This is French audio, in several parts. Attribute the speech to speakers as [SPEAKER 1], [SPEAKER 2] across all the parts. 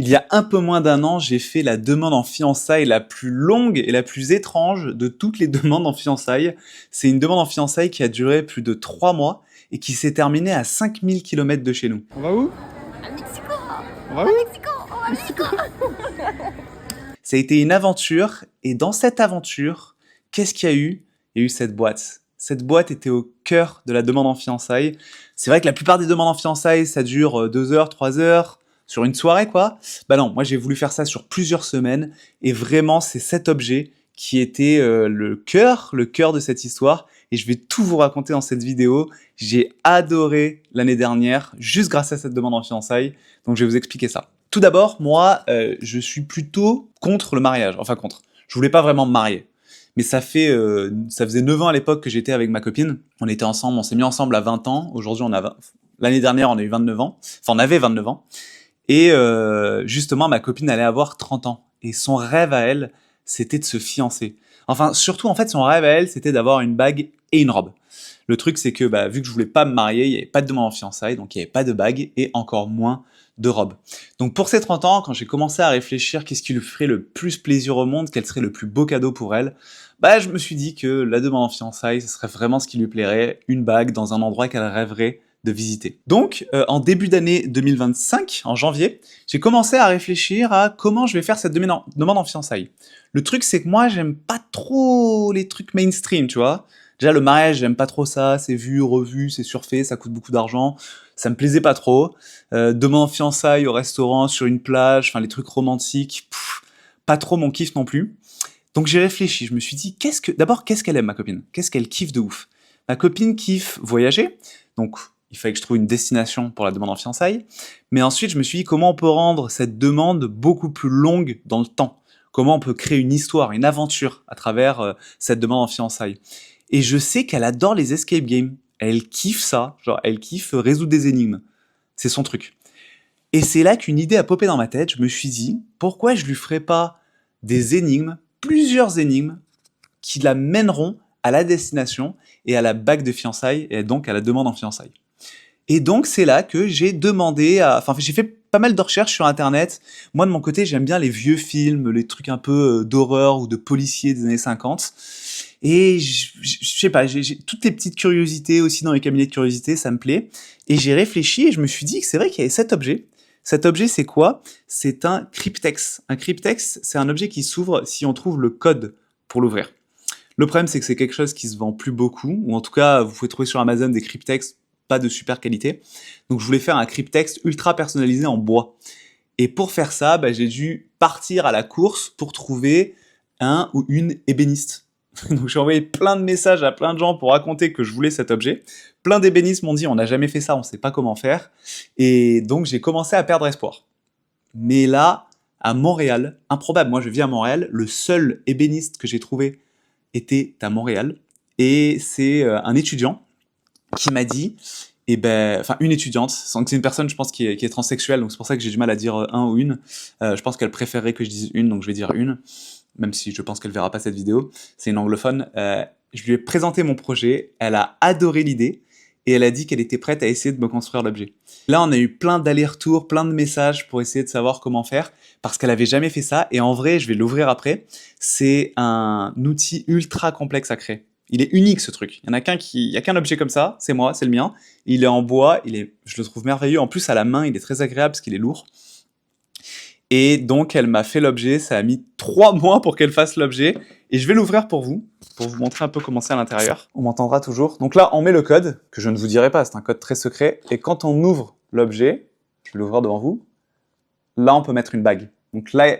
[SPEAKER 1] Il y a un peu moins d'un an, j'ai fait la demande en fiançailles la plus longue et la plus étrange de toutes les demandes en fiançailles. C'est une demande en fiançailles qui a duré plus de 3 mois et qui s'est terminée à 5000 km de chez nous.
[SPEAKER 2] On va où?
[SPEAKER 3] À Mexico.
[SPEAKER 2] On va
[SPEAKER 3] À
[SPEAKER 2] où?
[SPEAKER 3] Mexico. On va à Mexico.
[SPEAKER 1] Ça a été une aventure et dans cette aventure, qu'est-ce qu'il y a eu? Il y a eu cette boîte. Cette boîte était au cœur de la demande en fiançailles. C'est vrai que la plupart des demandes en fiançailles, ça dure 2 heures, 3 heures, sur une soirée quoi. Bah non, moi j'ai voulu faire ça sur plusieurs semaines et vraiment c'est cet objet qui était le cœur de cette histoire et je vais tout vous raconter dans cette vidéo. J'ai adoré l'année dernière juste grâce à cette demande en fiançailles, donc je vais vous expliquer ça. Tout d'abord, moi, je suis plutôt contre le mariage. Enfin contre. Je voulais pas vraiment me marier. Mais ça faisait 9 ans à l'époque que j'étais avec ma copine. On était ensemble, on s'est mis ensemble à 20 ans. Aujourd'hui, l'année dernière, on a eu 29 ans. Enfin, on avait 29 ans. Et justement, ma copine allait avoir 30 ans. Et son rêve à elle, c'était de se fiancer. Enfin, surtout, en fait, son rêve à elle, c'était d'avoir une bague et une robe. Le truc, c'est que vu que je voulais pas me marier, il n'y avait pas de demande en fiançailles, donc il n'y avait pas de bague et encore moins de robe. Donc pour ses 30 ans, quand j'ai commencé à réfléchir qu'est-ce qui lui ferait le plus plaisir au monde, quel serait le plus beau cadeau pour elle, je me suis dit que la demande en fiançailles, ce serait vraiment ce qui lui plairait, une bague dans un endroit qu'elle rêverait de visiter. Donc en début d'année 2025, en janvier, j'ai commencé à réfléchir à comment je vais faire cette demande en fiançailles. Le truc c'est que moi j'aime pas trop les trucs mainstream, tu vois. Déjà le mariage, j'aime pas trop ça, c'est vu, revu, c'est surfait, ça coûte beaucoup d'argent, ça me plaisait pas trop. Demande en fiançailles au restaurant, sur une plage, enfin les trucs romantiques, pas trop mon kiff non plus. Donc j'ai réfléchi, je me suis dit, d'abord qu'est-ce qu'elle aime ma copine? Qu'est-ce qu'elle kiffe de ouf? Ma copine kiffe voyager, donc il fallait que je trouve une destination pour la demande en fiançailles. Mais ensuite je me suis dit comment on peut rendre cette demande beaucoup plus longue dans le temps? Comment on peut créer une histoire, une aventure à travers cette demande en fiançailles? Et je sais qu'elle adore les escape games. Elle kiffe ça, genre elle kiffe résoudre des énigmes. C'est son truc. Et c'est là qu'une idée a popé dans ma tête. Je me suis dit, pourquoi je lui ferais pas des énigmes, plusieurs énigmes, qui la mèneront à la destination et à la bague de fiançailles, et donc à la demande en fiançailles. Et donc c'est là que j'ai j'ai fait pas mal de recherches sur internet. Moi de mon côté, j'aime bien les vieux films, les trucs un peu d'horreur ou de policiers des années 50. Et je sais pas, j'ai toutes les petites curiosités aussi dans les cabinets de curiosité, ça me plaît. Et j'ai réfléchi et je me suis dit que c'est vrai qu'il y avait cet objet. Cet objet, c'est quoi? C'est un cryptex. Un cryptex, c'est un objet qui s'ouvre si on trouve le code pour l'ouvrir. Le problème, c'est que c'est quelque chose qui se vend plus beaucoup, ou en tout cas, vous pouvez trouver sur Amazon des cryptex pas de super qualité. Donc je voulais faire un cryptex ultra personnalisé en bois. Et pour faire ça, j'ai dû partir à la course pour trouver un ou une ébéniste. Donc j'ai envoyé plein de messages à plein de gens pour raconter que je voulais cet objet. Plein d'ébénistes m'ont dit on n'a jamais fait ça, on ne sait pas comment faire. Et donc j'ai commencé à perdre espoir. Mais là, à Montréal, improbable, moi je vis à Montréal, le seul ébéniste que j'ai trouvé était à Montréal. Et c'est un étudiant qui m'a dit, une étudiante, c'est une personne je pense qui est transsexuelle, donc c'est pour ça que j'ai du mal à dire un ou une. Je pense qu'elle préférerait que je dise une, donc je vais dire une. Même si je pense qu'elle verra pas cette vidéo, c'est une anglophone. Je lui ai présenté mon projet, elle a adoré l'idée, et elle a dit qu'elle était prête à essayer de me construire l'objet. Là, on a eu plein d'allers-retours, plein de messages pour essayer de savoir comment faire, parce qu'elle avait jamais fait ça, et en vrai, je vais l'ouvrir après, c'est un outil ultra complexe à créer. Il est unique ce truc, il y a qu'un objet comme ça, c'est moi, c'est le mien, il est en bois, je le trouve merveilleux, en plus à la main, il est très agréable parce qu'il est lourd. Et donc, elle m'a fait l'objet, ça a mis 3 mois pour qu'elle fasse l'objet. Et je vais l'ouvrir pour vous montrer un peu comment c'est à l'intérieur. On m'entendra toujours. Donc là, on met le code, que je ne vous dirai pas, c'est un code très secret. Et quand on ouvre l'objet, je vais l'ouvrir devant vous, là, on peut mettre une bague. Donc là,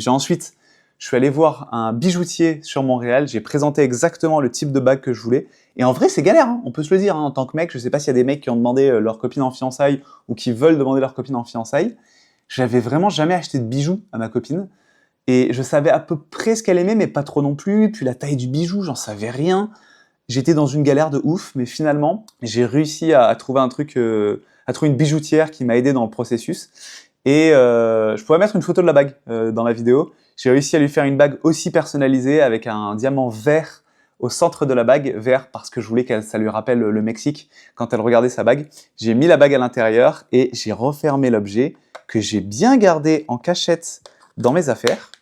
[SPEAKER 1] ensuite, je suis allé voir un bijoutier sur Montréal, j'ai présenté exactement le type de bague que je voulais. Et en vrai, c'est galère, hein, on peut se le dire, hein, en tant que mec. Je sais pas s'il y a des mecs qui ont demandé leur copine en fiançailles ou qui veulent demander leur copine en fiançailles. J'avais vraiment jamais acheté de bijoux à ma copine. Et je savais à peu près ce qu'elle aimait, mais pas trop non plus. Puis la taille du bijou, j'en savais rien. J'étais dans une galère de ouf, mais finalement, j'ai réussi à trouver un truc, à trouver une bijoutière qui m'a aidé dans le processus. Et je pourrais mettre une photo de la bague dans la vidéo. J'ai réussi à lui faire une bague aussi personnalisée avec un diamant vert au centre de la bague, vert parce que je voulais que ça lui rappelle le Mexique quand elle regardait sa bague. J'ai mis la bague à l'intérieur et j'ai refermé l'objet. que j'ai bien gardé en cachette dans mes affaires.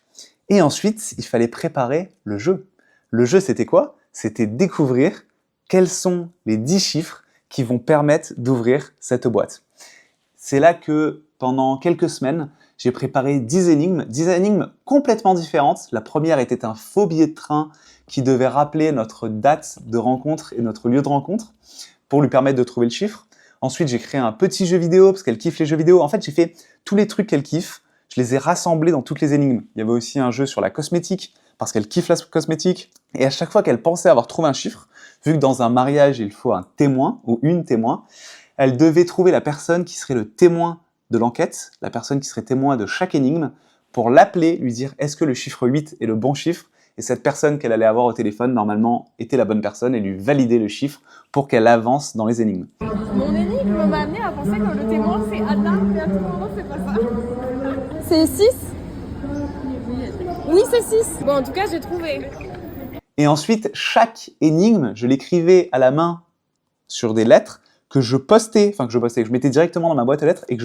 [SPEAKER 1] Et ensuite, il fallait préparer le jeu. Le jeu, c'était quoi? C'était découvrir quels sont les 10 chiffres qui vont permettre d'ouvrir cette boîte. C'est là que, pendant quelques semaines, j'ai préparé 10 énigmes complètement différentes. La première était un faux billet de train qui devait rappeler notre date de rencontre et notre lieu de rencontre pour lui permettre de trouver le chiffre. Ensuite, j'ai créé un petit jeu vidéo parce qu'elle kiffe les jeux vidéo. En fait, j'ai fait tous les trucs qu'elle kiffe. Je les ai rassemblés dans toutes les énigmes. Il y avait aussi un jeu sur la cosmétique parce qu'elle kiffe la cosmétique. Et à chaque fois qu'elle pensait avoir trouvé un chiffre, vu que dans un mariage, il faut un témoin ou une témoin, elle devait trouver la personne qui serait le témoin de l'enquête, la personne qui serait témoin de chaque énigme, pour l'appeler, lui dire est-ce que le chiffre 8 est le bon chiffre? Et cette personne qu'elle allait avoir au téléphone, normalement, était la bonne personne et lui valider le chiffre pour qu'elle avance dans les énigmes.
[SPEAKER 2] Mon énigme m'a amené à penser que le témoin c'est Anna, mais à tout moment c'est pas ça. C'est 6? Oui, c'est 6. Bon, en tout cas, j'ai trouvé.
[SPEAKER 1] Et ensuite, chaque énigme, je l'écrivais à la main sur des lettres que je mettais directement dans ma boîte aux lettres et que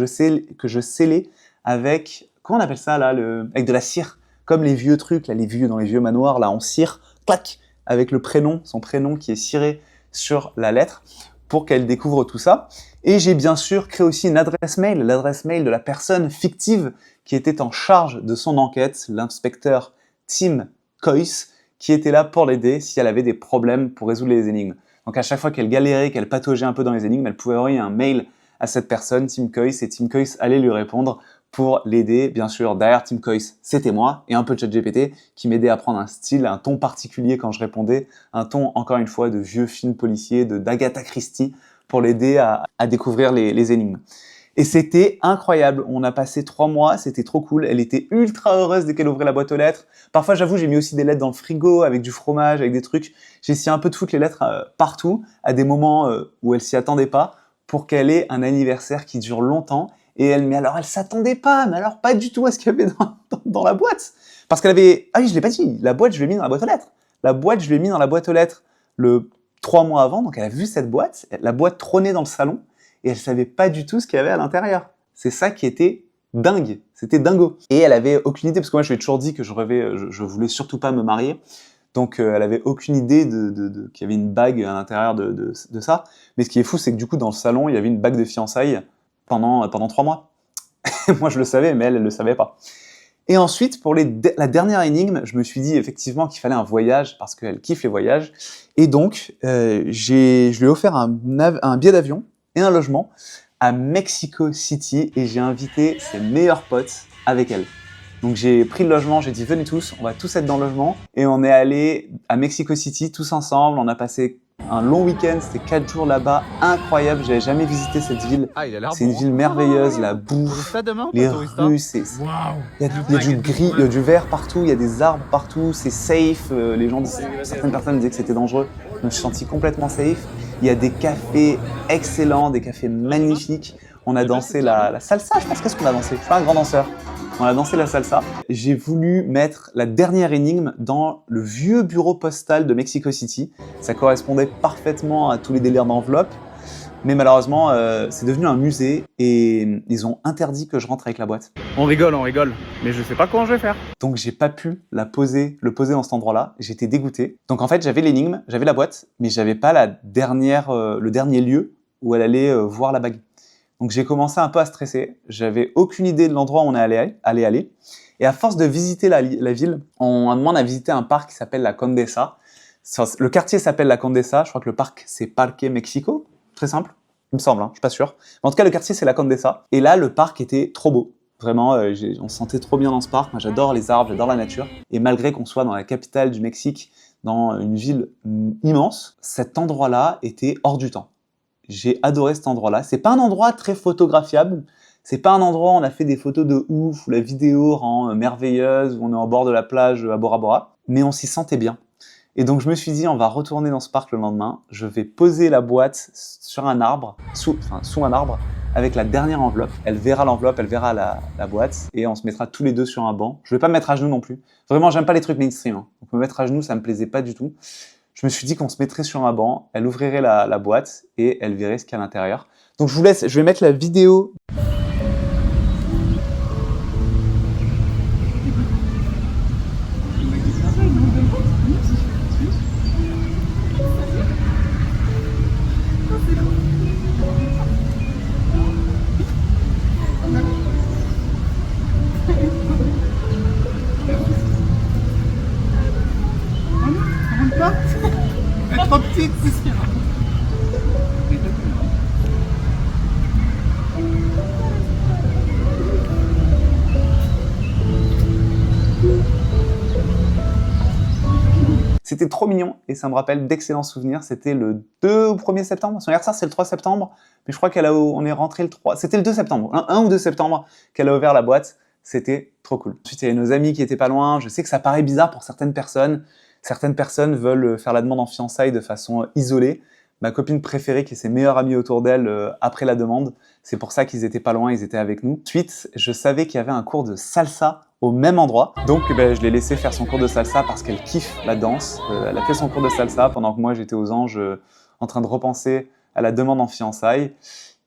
[SPEAKER 1] je scellais avec, comment on appelle ça là, avec de la cire, comme les vieux trucs, là, dans les vieux manoirs, là, on cire, clac, avec le prénom, son prénom qui est ciré sur la lettre pour qu'elle découvre tout ça. Et j'ai bien sûr créé aussi une adresse mail, l'adresse mail de la personne fictive qui était en charge de son enquête, l'inspecteur Tim Coyce, qui était là pour l'aider si elle avait des problèmes pour résoudre les énigmes. Donc à chaque fois qu'elle galérait, qu'elle pataugeait un peu dans les énigmes, elle pouvait envoyer un mail à cette personne, Tim Coyce, et Tim Coyce allait lui répondre pour l'aider. Bien sûr, derrière Tim Coyce, c'était moi, et un peu de ChatGPT qui m'aidait à prendre un style, un ton particulier quand je répondais, un ton, encore une fois, de vieux film policier, d'Agatha Christie, pour l'aider à découvrir les énigmes. Et c'était incroyable, on a passé 3 mois, c'était trop cool, elle était ultra heureuse dès qu'elle ouvrait la boîte aux lettres. Parfois, j'avoue, j'ai mis aussi des lettres dans le frigo, avec du fromage, avec des trucs. J'ai essayé un peu de foutre les lettres partout, à des moments où elle s'y attendait pas, pour qu'elle ait un anniversaire qui dure longtemps. Mais alors, elle s'attendait pas, mais alors pas du tout à ce qu'il y avait dans la boîte. Parce qu'elle avait, ah oui, je l'ai pas dit, la boîte, je l'ai mis dans la boîte aux lettres. La boîte, je l'ai mis dans la boîte aux lettres 3 mois avant, donc elle a vu cette boîte, la boîte trônait dans le salon, et elle savait pas du tout ce qu'il y avait à l'intérieur. C'est ça qui était dingue, c'était dingo. Et elle avait aucune idée, parce que moi je lui ai toujours dit que je voulais surtout pas me marier, donc elle avait aucune idée qu'il y avait une bague à l'intérieur de ça. Mais ce qui est fou, c'est que du coup dans le salon, il y avait une bague de fiançailles pendant 3 mois. Moi je le savais, mais elle le savait pas. Et ensuite, pour la dernière énigme, je me suis dit effectivement qu'il fallait un voyage, parce qu'elle kiffe les voyages. Et donc, je lui ai offert un billet d'avion et un logement à Mexico City, et j'ai invité ses meilleurs potes avec elle. Donc j'ai pris le logement, j'ai dit venez tous, on va tous être dans le logement, et on est allé à Mexico City tous ensemble. On a passé un long week-end, c'était 4 jours là-bas, incroyable, j'avais jamais visité cette ville. C'est une ville merveilleuse, la bouffe, les rues, il y a du gris, il y a du vert partout, il y a des arbres partout, c'est safe, certaines personnes disaient que c'était dangereux, je me suis senti complètement safe. Il y a des cafés excellents, des cafés magnifiques. On a dansé la salsa, je pense. Qu'est-ce qu'on a dansé? Je suis pas un grand danseur. On a dansé la salsa. J'ai voulu mettre la dernière énigme dans le vieux bureau postal de Mexico City. Ça correspondait parfaitement à tous les délires d'enveloppe. Mais malheureusement, c'est devenu un musée et ils ont interdit que je rentre avec la boîte.
[SPEAKER 4] On rigole, mais je sais pas comment je vais faire.
[SPEAKER 1] Donc j'ai pas pu le poser dans cet endroit-là. J'étais dégoûté. Donc en fait, j'avais l'énigme, j'avais la boîte, mais j'avais pas le dernier lieu où elle allait voir la bague. Donc j'ai commencé un peu à stresser. J'avais aucune idée de l'endroit où on allait aller. Et à force de visiter la ville, on demande à visiter un parc qui s'appelle la Condesa. Le quartier s'appelle la Condesa. Je crois que le parc c'est Parque Mexico. Très simple, il me semble, je suis pas sûr. Mais en tout cas, le quartier, c'est la Condesa. Et là, le parc était trop beau. Vraiment, on se sentait trop bien dans ce parc. Moi, j'adore les arbres, j'adore la nature. Et malgré qu'on soit dans la capitale du Mexique, dans une ville immense, cet endroit-là était hors du temps. J'ai adoré cet endroit-là. C'est pas un endroit très photographiable. C'est pas un endroit où on a fait des photos de ouf, où la vidéo rend merveilleuse, où on est au bord de la plage à Bora Bora. Mais on s'y sentait bien. Et donc je me suis dit, on va retourner dans ce parc le lendemain, je vais poser la boîte sur un arbre, sous un arbre, avec la dernière enveloppe. Elle verra l'enveloppe, elle verra la boîte, et on se mettra tous les deux sur un banc. Je vais pas me mettre à genoux non plus. Vraiment, j'aime pas les trucs mainstream. Donc me mettre à genoux, ça me plaisait pas du tout. Je me suis dit qu'on se mettrait sur un banc, elle ouvrirait la boîte, et elle verrait ce qu'il y a à l'intérieur. Donc je vais mettre la vidéo. C'était trop mignon et ça me rappelle d'excellents souvenirs. C'était le 2 ou 1er septembre. Son anniversaire, c'est le 3 septembre. Mais je crois on est rentré le 3. C'était le 2 septembre. 1 ou 2 septembre qu'elle a ouvert la boîte. C'était trop cool. Ensuite, il y avait nos amis qui étaient pas loin. Je sais que ça paraît bizarre pour certaines personnes. Certaines personnes veulent faire la demande en fiançailles de façon isolée. Ma copine préférée, qui est ses meilleurs amis autour d'elle après la demande, c'est pour ça qu'ils étaient pas loin, ils étaient avec nous. Ensuite, je savais qu'il y avait un cours de salsa au même endroit. Donc je l'ai laissé faire son cours de salsa parce qu'elle kiffe la danse. Elle a fait son cours de salsa pendant que moi j'étais aux anges en train de repenser à la demande en fiançailles.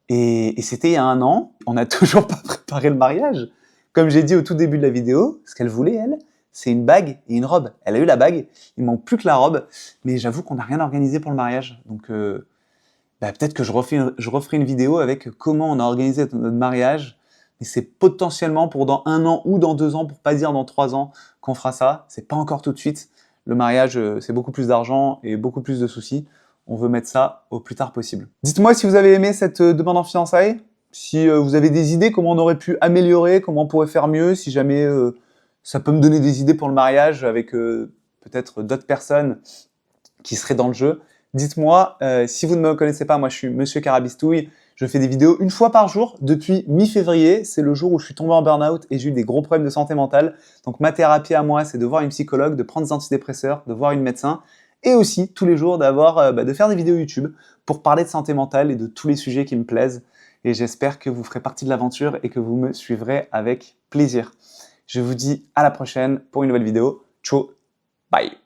[SPEAKER 1] Et c'était il y a 1 an. On n'a toujours pas préparé le mariage. Comme j'ai dit au tout début de la vidéo, ce qu'elle voulait, elle, c'est une bague et une robe. Elle a eu la bague, il manque plus que la robe. Mais j'avoue qu'on n'a rien organisé pour le mariage. Donc peut-être que je referai une vidéo avec comment on a organisé notre mariage. Mais c'est potentiellement pour dans 1 an ou dans 2 ans, pour pas dire dans 3 ans, qu'on fera ça. C'est pas encore tout de suite. Le mariage, c'est beaucoup plus d'argent et beaucoup plus de soucis. On veut mettre ça au plus tard possible. Dites-moi si vous avez aimé cette demande en fiançailles, si vous avez des idées, comment on aurait pu améliorer, comment on pourrait faire mieux, si jamais ça peut me donner des idées pour le mariage avec peut-être d'autres personnes qui seraient dans le jeu. Dites-moi, si vous ne me connaissez pas, moi je suis Monsieur Carabistouille. Je fais des vidéos 1 fois par jour depuis mi-février. C'est le jour où je suis tombé en burn-out et j'ai eu des gros problèmes de santé mentale. Donc ma thérapie à moi, c'est de voir une psychologue, de prendre des antidépresseurs, de voir une médecin et aussi tous les jours de faire des vidéos YouTube pour parler de santé mentale et de tous les sujets qui me plaisent. Et j'espère que vous ferez partie de l'aventure et que vous me suivrez avec plaisir. Je vous dis à la prochaine pour une nouvelle vidéo. Ciao, bye.